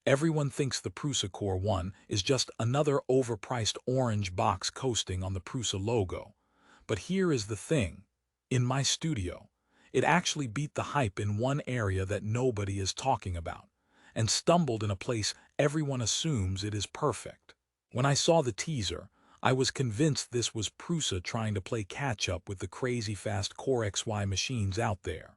Everyone thinks the Prusa Core One is just another overpriced orange box coasting on the Prusa logo. But here is the thing. In my studio, it actually beat the hype in one area that nobody is talking about, and stumbled in a place everyone assumes it is perfect. When I saw the teaser, I was convinced this was Prusa trying to play catch-up with the crazy fast CoreXY machines out there.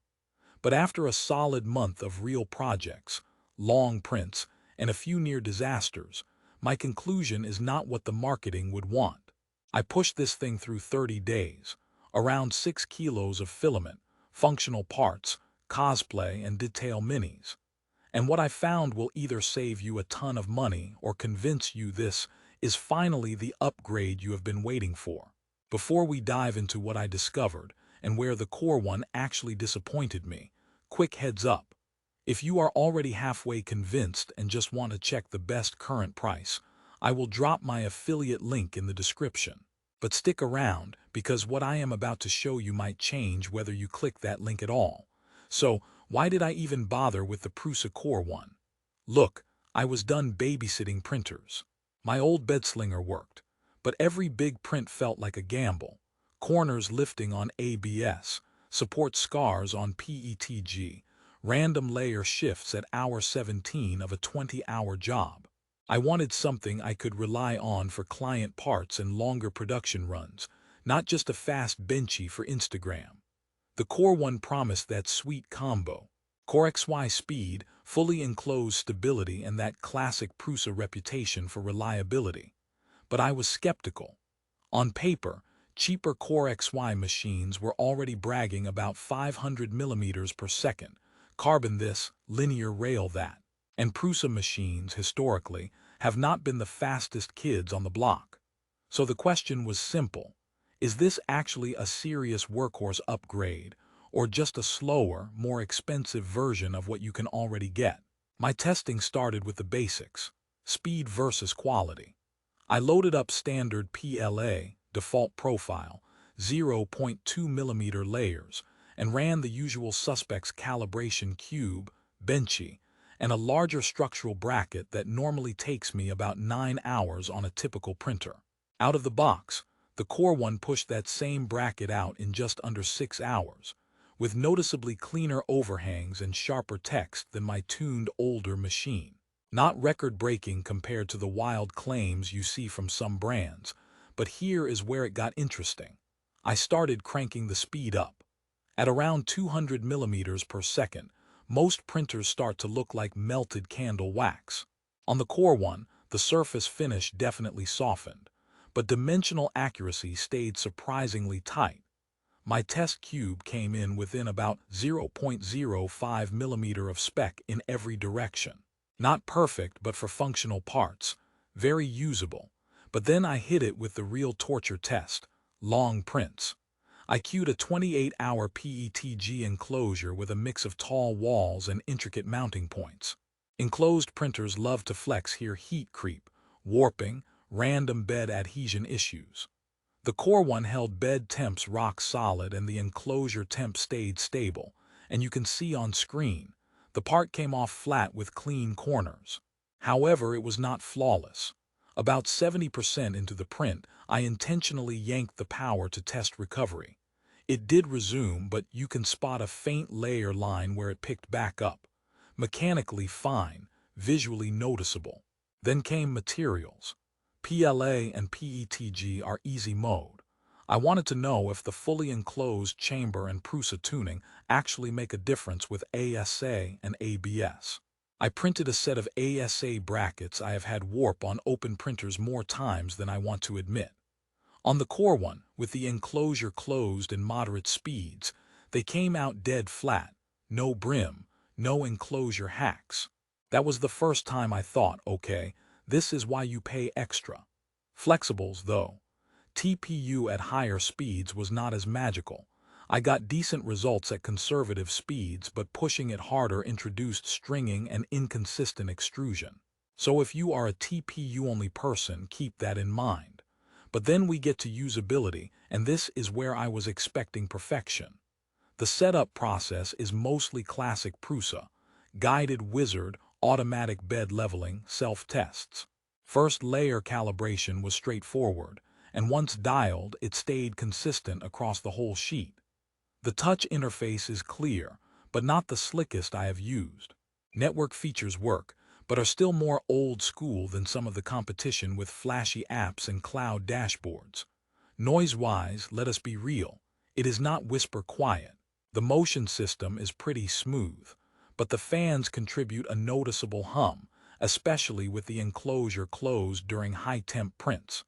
But after a solid month of real projects, long prints, and a few near disasters, my conclusion is not what the marketing would want. I pushed this thing through 30 days, around 6 kilos of filament, functional parts, cosplay, and detail minis. And what I found will either save you a ton of money or convince you this is finally the upgrade you have been waiting for. Before we dive into what I discovered and where the Core One actually disappointed me, quick heads up. If you are already halfway convinced and just want to check the best current price, I will drop my affiliate link in the description. But stick around, because what I am about to show you might change whether you click that link at all. So, why did I even bother with the Prusa Core One? Look, I was done babysitting printers. My old bedslinger worked, but every big print felt like a gamble. Corners lifting on ABS, support scars on PETG, random layer shifts at hour 17 of a 20-hour job. I wanted something I could rely on for client parts and longer production runs, not just a fast benchy for Instagram. The Core One promised that sweet combo: CoreXY speed, fully enclosed stability, and that classic Prusa reputation for reliability. But I was skeptical. On paper, cheaper CoreXY machines were already bragging about 500 millimeters per second, carbon this, linear rail that. And Prusa machines, historically, have not been the fastest kids on the block. So the question was simple. Is this actually a serious workhorse upgrade, or just a slower, more expensive version of what you can already get? My testing started with the basics: speed versus quality. I loaded up standard PLA, default profile, 0.2 millimeter layers, and ran the usual suspects: calibration cube, benchy, and a larger structural bracket that normally takes me about 9 hours on a typical printer. Out of the box, the Core One pushed that same bracket out in just under 6 hours, with noticeably cleaner overhangs and sharper text than my tuned older machine. Not record-breaking compared to the wild claims you see from some brands, but here is where it got interesting. I started cranking the speed up. At around 200 millimeters per second, most printers start to look like melted candle wax. On the Core One, the surface finish definitely softened, but dimensional accuracy stayed surprisingly tight. My test cube came in within about 0.05 millimeter of spec in every direction. Not perfect, but for functional parts, very usable. But then I hit it with the real torture test: long prints. I queued a 28-hour PETG enclosure with a mix of tall walls and intricate mounting points. Enclosed printers love to flex here: heat creep, warping, random bed adhesion issues. The Core One held bed temps rock solid and the enclosure temp stayed stable, and you can see on screen, the part came off flat with clean corners. However, it was not flawless. About 70% into the print, I intentionally yanked the power to test recovery. It did resume, but you can spot a faint layer line where it picked back up. Mechanically fine, visually noticeable. Then came materials. PLA and PETG are easy mode. I wanted to know if the fully enclosed chamber and Prusa tuning actually make a difference with ASA and ABS. I printed a set of ASA brackets. I have had warp on open printers more times than I want to admit. On the Core One, with the enclosure closed and moderate speeds, they came out dead flat, no brim, no enclosure hacks. That was the first time I thought, okay, this is why you pay extra. Flexibles, though. TPU at higher speeds was not as magical. I got decent results at conservative speeds, but pushing it harder introduced stringing and inconsistent extrusion. So if you are a TPU-only person, keep that in mind. But then we get to usability, and this is where I was expecting perfection. The setup process is mostly classic Prusa: guided wizard, automatic bed leveling, self-tests. First layer calibration was straightforward, and once dialed, it stayed consistent across the whole sheet. The touch interface is clear, but not the slickest I have used. Network features work, but are still more old school than some of the competition with flashy apps and cloud dashboards. Noise-wise, let us be real, it is not whisper quiet. The motion system is pretty smooth, but the fans contribute a noticeable hum, especially with the enclosure closed during high-temp prints.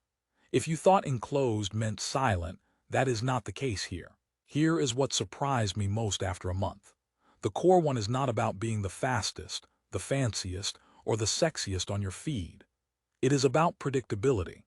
If you thought enclosed meant silent, that is not the case here. Here is what surprised me most after a month. The Core One is not about being the fastest, the fanciest, or the sexiest on your feed. It is about predictability.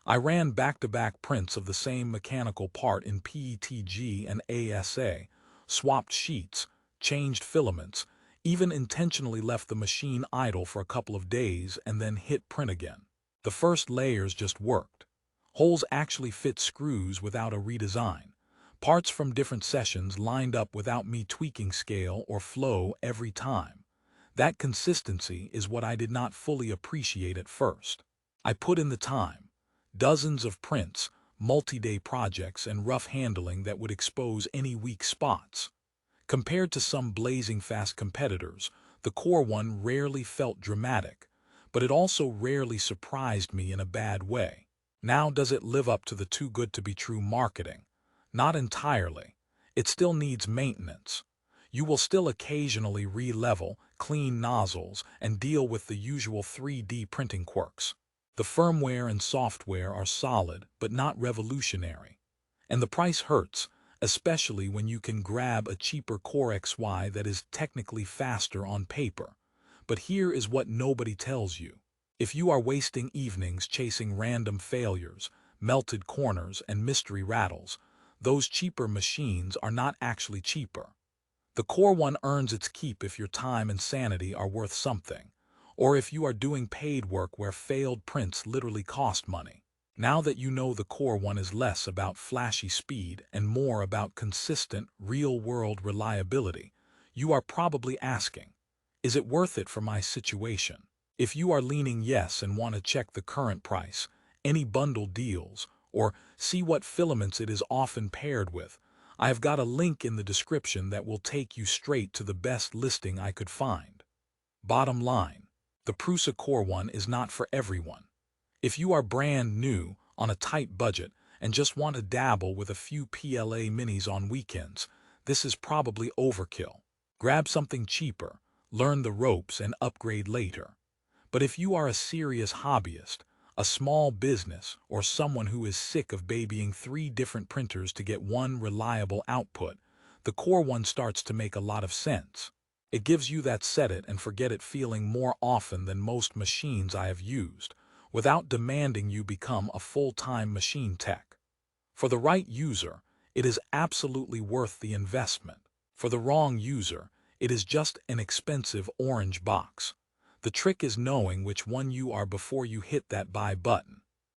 I ran back-to-back prints of the same mechanical part in PETG and ASA, swapped sheets, changed filaments, even intentionally left the machine idle for a couple of days and then hit print again. The first layers just worked. Holes actually fit screws without a redesign. Parts from different sessions lined up without me tweaking scale or flow every time. That consistency is what I did not fully appreciate at first. I put in the time. Dozens of prints, multi-day projects, and rough handling that would expose any weak spots. Compared to some blazing fast competitors, the Core One rarely felt dramatic, but it also rarely surprised me in a bad way. Now, does it live up to the too good to be true marketing? Not entirely. It still needs maintenance. You will still occasionally re-level, clean nozzles, and deal with the usual 3D printing quirks. The firmware and software are solid, but not revolutionary. And the price hurts, especially when you can grab a cheaper CoreXY that is technically faster on paper. But here is what nobody tells you. If you are wasting evenings chasing random failures, melted corners, and mystery rattles, those cheaper machines are not actually cheaper. The Core One earns its keep if your time and sanity are worth something, or if you are doing paid work where failed prints literally cost money. Now that you know the Core One is less about flashy speed and more about consistent, real-world reliability, you are probably asking, is it worth it for my situation? If you are leaning yes and want to check the current price, any bundle deals, or see what filaments it is often paired with, I have got a link in the description that will take you straight to the best listing I could find. Bottom line, the Prusa Core One is not for everyone. If you are brand new, on a tight budget, and just want to dabble with a few PLA minis on weekends, this is probably overkill. Grab something cheaper, learn the ropes, and upgrade later. But if you are a serious hobbyist, a small business, or someone who is sick of babying 3 different printers to get one reliable output, the Core One starts to make a lot of sense. It gives you that set-it-and-forget-it feeling more often than most machines I have used, without demanding you become a full-time machine tech. For the right user, it is absolutely worth the investment. For the wrong user, it is just an expensive orange box. The trick is knowing which one you are before you hit that buy button.